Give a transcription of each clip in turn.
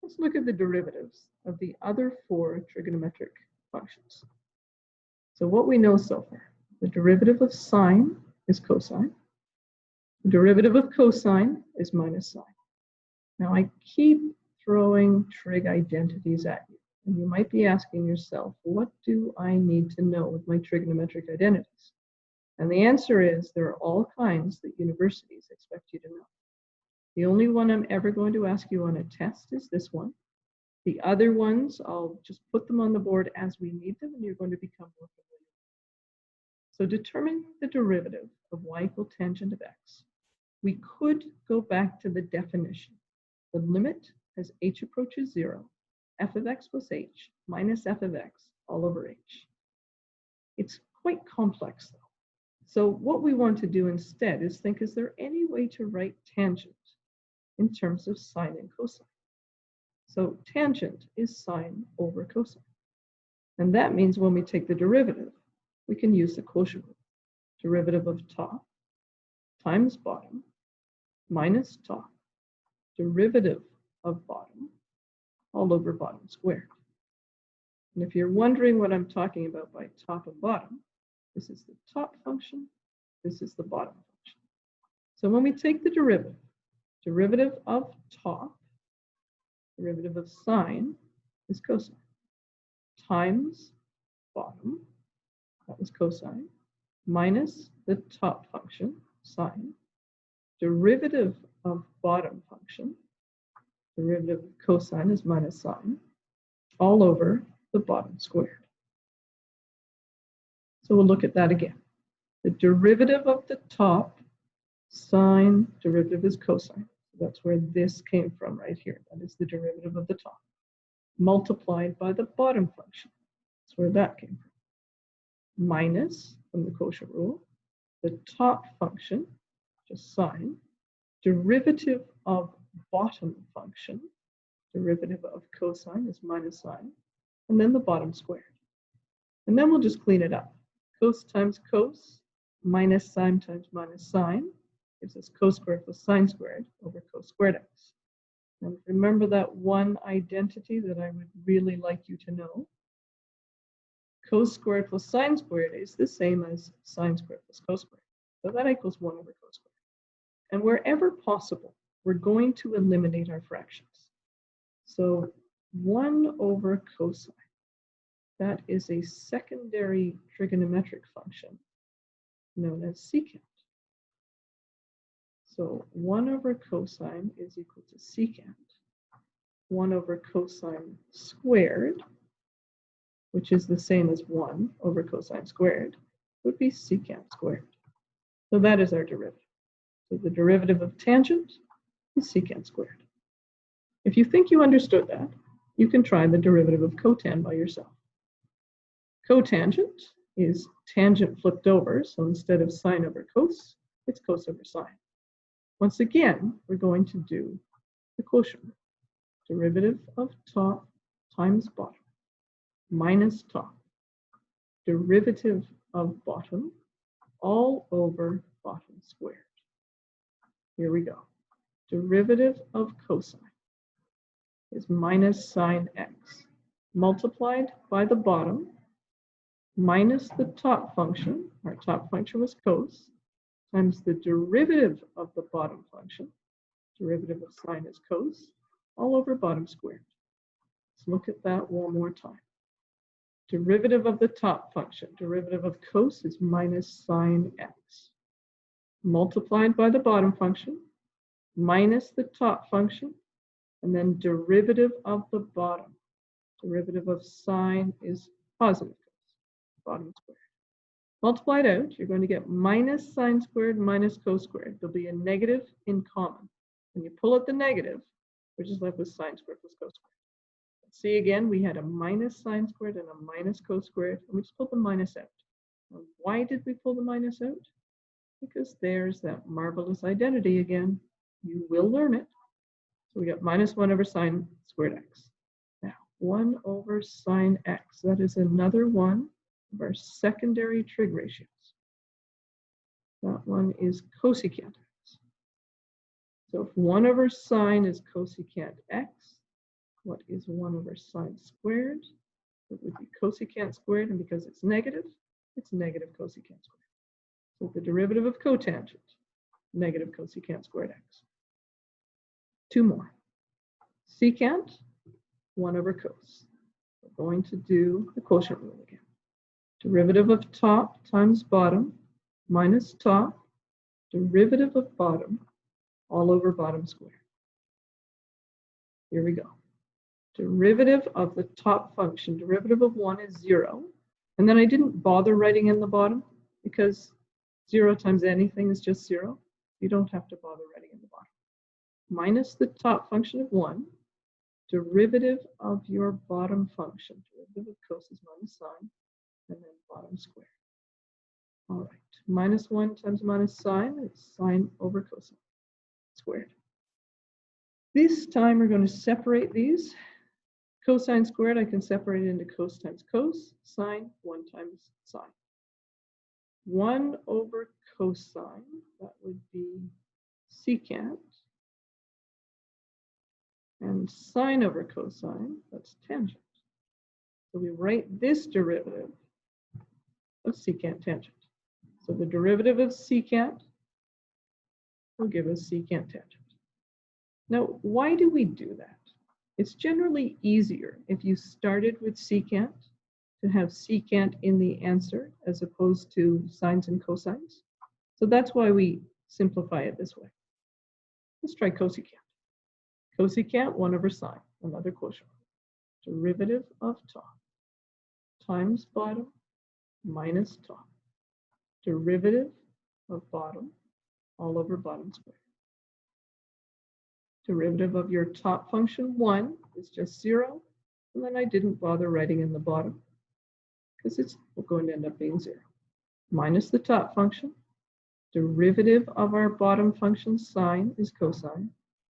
let's look at the derivatives of the other 4 trigonometric functions. So what we know so far, the derivative of sine is cosine. The derivative of cosine is minus sine. Now I keep throwing trig identities at you. And you might be asking yourself, what do I need to know with my trigonometric identities? And the answer is there are all kinds that universities expect you to know. The only one I'm ever going to ask you on a test is this one. The other ones, I'll just put them on the board as we need them, and you're going to become more familiar. So determine the derivative of y equal tangent of x. We could go back to the definition. The limit as h approaches 0, f of x plus h minus f of x all over h. It's quite complex though. So what we want to do instead is think, is there any way to write tangent in terms of sine and cosine? So tangent is sine over cosine. And that means when we take the derivative, we can use the quotient rule. Derivative of top times bottom minus top, derivative of bottom all over bottom squared. And if you're wondering what I'm talking about by top and bottom, this is the top function, this is the bottom function. So when we take the derivative of top, derivative of sine is cosine, times bottom, that was cosine, minus the top function, sine, derivative of bottom function, derivative of cosine is minus sine, all over the bottom squared. So we'll look at that again. The derivative of the top, sine, derivative is cosine. That's where this came from right here. That is the derivative of the top, multiplied by the bottom function. That's where that came from. Minus, from the quotient rule, the top function, just sine, derivative of bottom function, derivative of cosine is minus sine, and then the bottom squared. And then we'll just clean it up. Cos times cos, minus sine times minus sine, gives us cos squared plus sine squared over cos squared x. And remember that one identity that I would really like you to know. Cos squared plus sine squared is the same as sine squared plus cos squared. So that equals 1 over cos squared. And wherever possible, we're going to eliminate our fractions. So 1 over cosine, that is a secondary trigonometric function known as secant. So 1 over cosine is equal to secant. 1 over cosine squared, which is the same as 1 over cosine squared, would be secant squared. So that is our derivative. So the derivative of tangent is secant squared. If you think you understood that, you can try the derivative of cotan by yourself. Cotangent is tangent flipped over, so instead of sine over cos, it's cos over sine. Once again, we're going to do the quotient rule. Derivative of top times bottom minus top, derivative of bottom all over bottom squared. Here we go. Derivative of cosine is minus sine x multiplied by the bottom minus the top function, our top function was cos, times the derivative of the bottom function, derivative of sine is cos, all over bottom squared. Let's look at that one more time. Derivative of the top function, derivative of cos is minus sine x, multiplied by the bottom function, minus the top function, and then derivative of the bottom. Derivative of sine is positive cos, bottom squared. Multiplied out, you're going to get minus sine squared minus cos squared. There'll be a negative in common. When you pull out the negative, we're just left with sine squared plus cos squared. See again, we had a minus sine squared and a minus cos squared, and we just pulled the minus out. Now, why did we pull the minus out? Because there's that marvelous identity again. You will learn it. So we got minus 1 over sine squared x. Now, 1 over sine x, that is another one of our secondary trig ratios. That one is cosecant x. So if 1 over sine is cosecant x, What is 1 over sine squared? It would be cosecant squared, and because it's negative cosecant squared. So the derivative of cotangent, negative cosecant squared x. 2 more. Secant, 1 over cos. We're going to do the quotient rule again. Derivative of top times bottom minus top, derivative of bottom, all over bottom squared. Here we go. Derivative of the top function, derivative of 1 is 0. And then I didn't bother writing in the bottom because 0 times anything is just 0. You don't have to bother writing in the bottom. Minus the top function of 1, derivative of your bottom function. Derivative of cos is minus sine, and then bottom squared. All right, minus 1 times minus sine, it's sine over cosine squared. This time we're going to separate these. Cosine squared, I can separate it into cos times cos, sine, 1 times sine. 1 over cosine, that would be secant. And sine over cosine, that's tangent. So we write this derivative of secant tangent. So the derivative of secant will give us secant tangent. Now, why do we do that? It's generally easier if you started with secant to have secant in the answer as opposed to sines and cosines. So that's why we simplify it this way. Let's try cosecant. Cosecant, 1 over sine, another quotient. Derivative of top times bottom minus top. Derivative of bottom all over bottom squared. Derivative of your top function, 1, is just 0. And then I didn't bother writing in the bottom because it's going to end up being 0. Minus the top function. Derivative of our bottom function, sine, is cosine.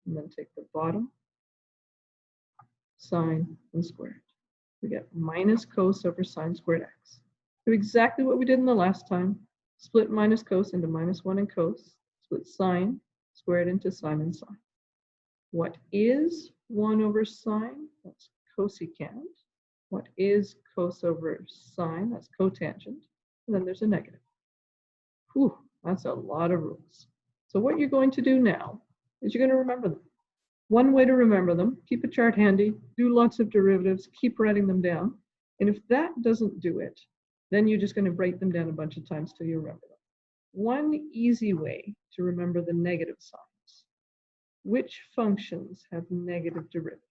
And then take the bottom, sine, and square it. We get minus cos over sine squared x. Do exactly what we did in the last time. Split minus cos into minus 1 and cos. Split sine squared into sine and sine. What is 1 over sine? That's cosecant. What is cos over sine? That's cotangent. And then there's a negative. Whew, that's a lot of rules. So what you're going to do now is you're going to remember them. One way to remember them, keep a chart handy, do lots of derivatives, keep writing them down. And if that doesn't do it, then you're just going to write them down a bunch of times till you remember them. One easy way to remember the negative signs. Which functions have negative derivatives?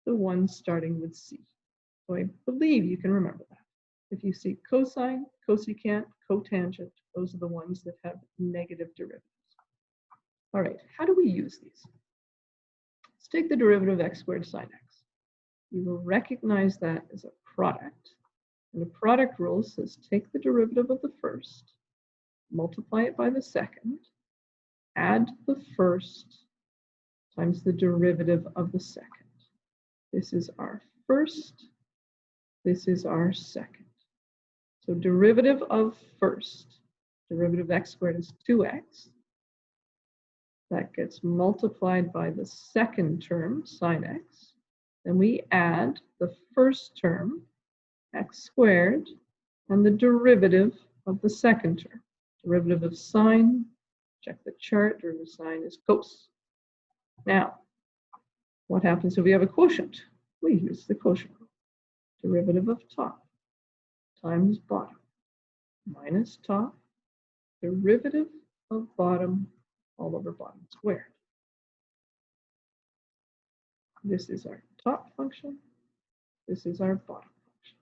The ones starting with C. So I believe you can remember that. If you see cosine, cosecant, cotangent, those are the ones that have negative derivatives. All right, how do we use these? Let's take the derivative of x squared sine x. You will recognize that as a product. And the product rule says take the derivative of the first, multiply it by the second, add the first times the derivative of the second. This is our first, this is our second. So derivative of first, derivative of x squared is 2x. That gets multiplied by the second term, sine x. Then we add the first term, x squared, and the derivative of the second term. Derivative of sine, check the chart, derivative of sine is cos. Now, what happens if we have a quotient? We use the quotient rule. Derivative of top times bottom minus top, derivative of bottom all over bottom squared. This is our top function. This is our bottom function.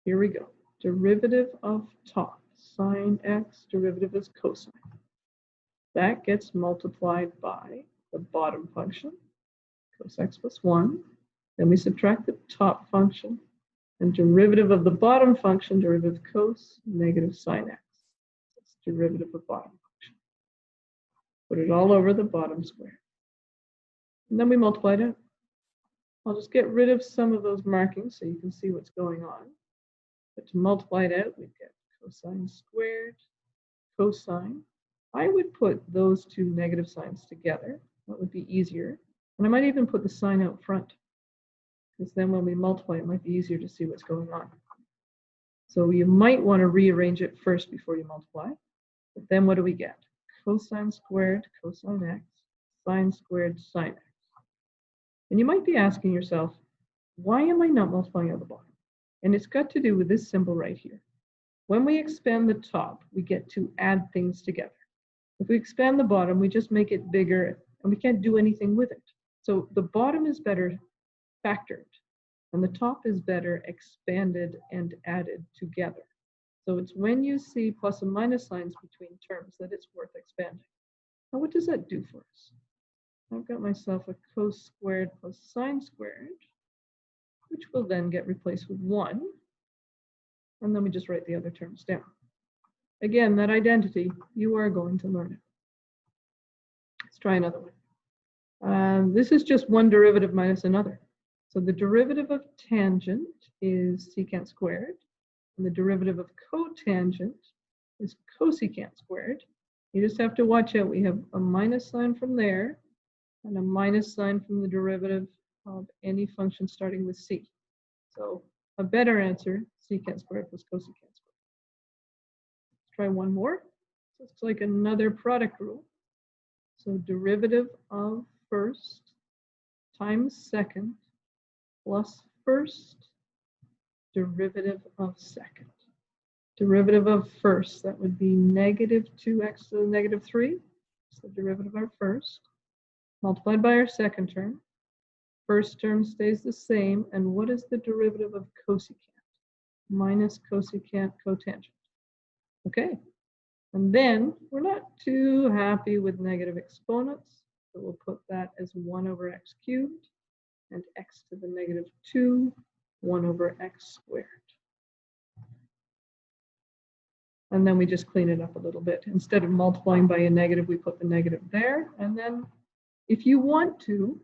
Here we go. Derivative of top, sine x, derivative is cosine. That gets multiplied by the bottom function, cos x plus 1. Then we subtract the top function, and derivative of the bottom function, derivative cos, negative sine x. That's derivative of bottom function. Put it all over the bottom square. And then we multiply it out. I'll just get rid of some of those markings so you can see what's going on. But to multiply it out, we get cosine squared, cosine. I would put those two negative signs together. That would be easier. And I might even put the sign out front, because then when we multiply, it might be easier to see what's going on. So you might want to rearrange it first before you multiply. But then what do we get? Cosine squared cosine x, sine squared sine x. And you might be asking yourself, why am I not multiplying out the bottom? And it's got to do with this symbol right here. When we expand the top, we get to add things together. If we expand the bottom, we just make it bigger and we can't do anything with it. So the bottom is better factored and the top is better expanded and added together. So it's when you see plus and minus signs between terms that it's worth expanding. Now what does that do for us? I've got myself a cos squared plus sine squared, which will then get replaced with 1. And then we just write the other terms down. Again, that identity, you are going to learn it. Let's try another one. This is just one derivative minus another. So the derivative of tangent is secant squared, and the derivative of cotangent is cosecant squared. You just have to watch out. We have a minus sign from there, and a minus sign from the derivative of any function starting with c. So a better answer, secant squared plus cosecant squared. Let's try one more. So it's like another product rule. So derivative of first times second plus first derivative of second. Derivative of first, that would be negative 2x to the negative 3. So derivative of our first, multiplied by our second term. First term stays the same. And what is the derivative of cosecant? Minus cosecant cotangent. Okay. And then we're not too happy with negative exponents. So we'll put that as 1 over x cubed and x to the negative 2, 1 over x squared. And then we just clean it up a little bit. Instead of multiplying by a negative, we put the negative there. And then if you want to,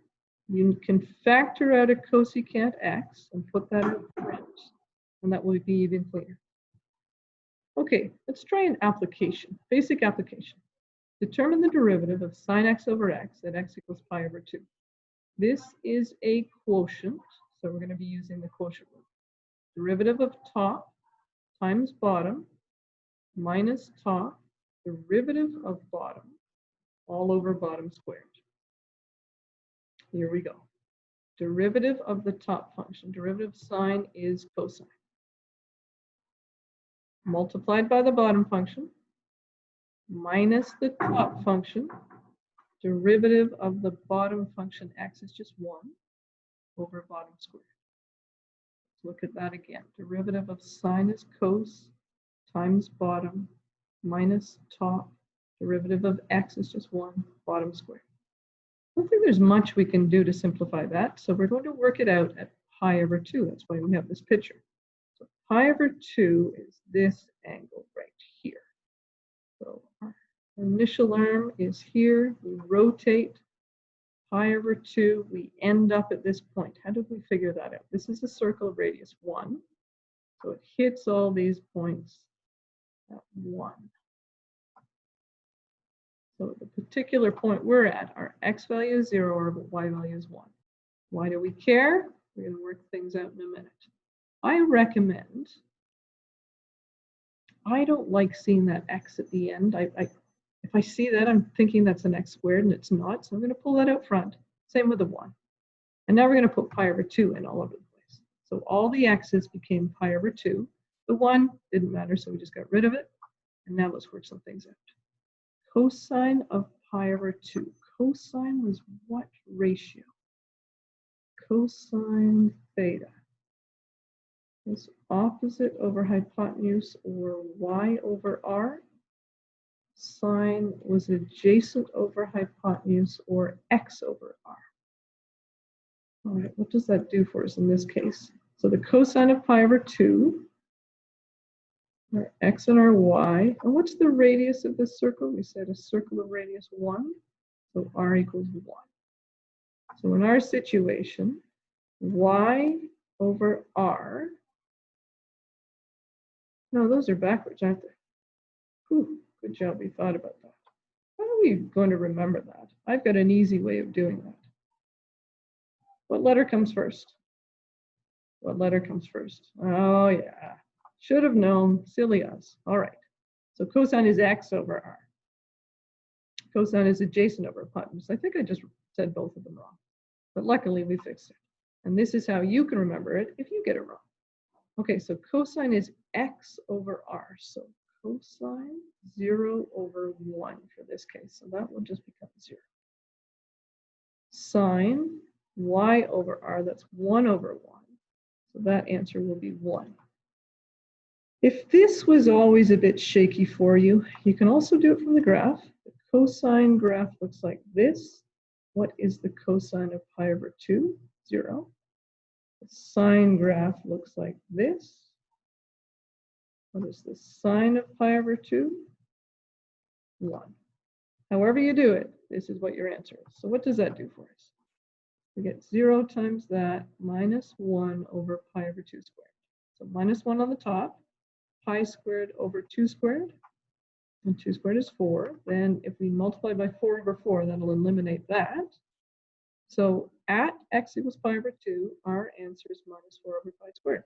you can factor out a cosecant x and put that out front. And that will be even cleaner. Okay, let's try an application, basic application. Determine the derivative of sine x over x at x equals pi over 2. This is a quotient, so we're going to be using the quotient rule. Derivative of top times bottom minus top, derivative of bottom, all over bottom squared. Here we go. Derivative of the top function, derivative of sine is cosine. Multiplied by the bottom function, minus the top function, derivative of the bottom function x is just 1 over bottom squared. Let's look at that again. Derivative of sine is cos times bottom minus top, derivative of x is just 1 bottom squared. I don't think there's much we can do to simplify that, so we're going to work it out at pi over 2. That's why we have this picture. So pi over 2 is this angle right here. So our initial arm is here. We rotate pi over 2. We end up at this point. How did we figure that out? This is a circle of radius 1. So it hits all these points at 1. So the particular point we're at, our x value is 0, our y value is 1. Why do we care? We're going to work things out in a minute. I recommend, I don't like seeing that x at the end. If I see that, I'm thinking that's an x squared, and it's not. So I'm going to pull that out front. Same with the 1. And now we're going to put pi over 2 in all over the place. So all the x's became pi over 2. The 1 didn't matter, so we just got rid of it. And now let's work some things out. Cosine of pi over 2. Cosine was what ratio? Cosine theta is opposite over hypotenuse, or y over r. Sine was adjacent over hypotenuse, or x over r. All right, what does that do for us in this case? So the cosine of pi over 2, our x and our y. And what's the radius of this circle? We said a circle of radius 1, so r equals 1. So in our situation, y over r, no, those are backwards, aren't they? Whew, good job, we thought about that. How are we going to remember that? I've got an easy way of doing that. What letter comes first? What letter comes first? Oh, yeah. Should have known. Silly us. All right. So cosine is x over r. Cosine is adjacent over hypotenuse. I think I just said both of them wrong. But luckily, we fixed it. And this is how you can remember it if you get it wrong. Okay, so cosine is x over r. So cosine 0 over 1 for this case. So that will just become 0. Sine y over r, that's 1 over 1. So that answer will be 1. If this was always a bit shaky for you, you can also do it from the graph. The cosine graph looks like this. What is the cosine of pi over 2? 0. The sine graph looks like this. What is the sine of pi over 2? 1. However you do it, this is what your answer is. So what does that do for us? We get 0 times that minus 1 over pi over 2 squared. So minus 1 on the top, pi squared over 2 squared, and 2 squared is 4. Then if we multiply by 4 over 4, that'll eliminate that. So at x equals pi over 2, our answer is minus 4 over pi squared.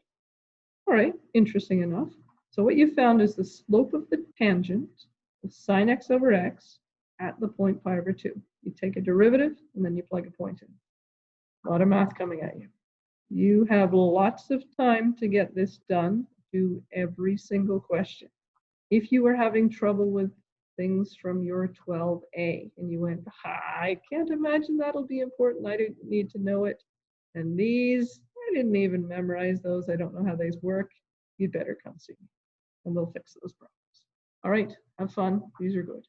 All right, interesting enough. So what you found is the slope of the tangent of sine x over x at the point pi over 2. You take a derivative, and then you plug a point in. A lot of math coming at you. You have lots of time to get this done. Do every single question. If you were having trouble with things from your 12A and you went, I can't imagine that'll be important, I don't need to know it, and these, I didn't even memorize those, I don't know how these work, you'd better come see me and we'll fix those problems. All right, have fun. These are good.